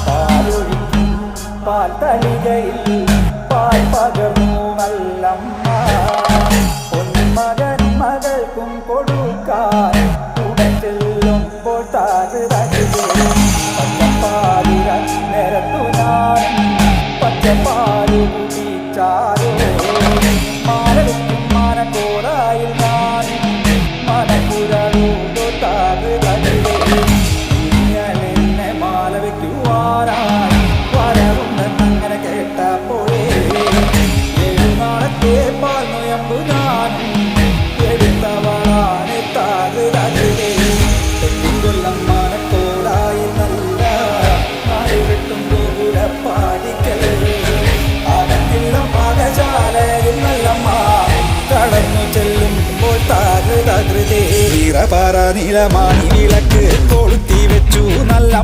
പാലൊഴിക്കും പാൽത്തളികയിൽ പാൽ പകർന്നു നല്ലമ്മ പൊന്മകൻ മകൾക്കും കൊടുക്കാൻ കൂടെ ചെല്ലുമ്പോൾ താഴ് പച്ചപ്പാലിര നിരത്തു ഞാൻ പച്ചപ്പാലു കുടിച്ചാലോ മാലവെക്കും മാനക്കോടായിൽ ഞാൻ മനക്കുരളൂടോ താഴ് ഇങ്ങനെ മാല വയ്ക്കുവാനായി വരവുണ്ടെന്നങ്ങനെ കേട്ടപ്പോഴേ 7 നാളത്തെ പാൽ നൊയമ്പു ഞാൻ എടുത്തവളാണ് താഴ് കൊല്ലം മനക്കോടായി നല്ല നാളെ വെട്ടും ഗോപുരപ്പാടിക്കൽ ആകത്തില്ല പാകശാലയിൽ നല്ലമ്മ കടന്നു ചെല്ലുമ്പോൾ താകൃതേ വീറപാറ നീലമാണി വിളക്ക് കൊളുത്തി വെച്ചു നല്ല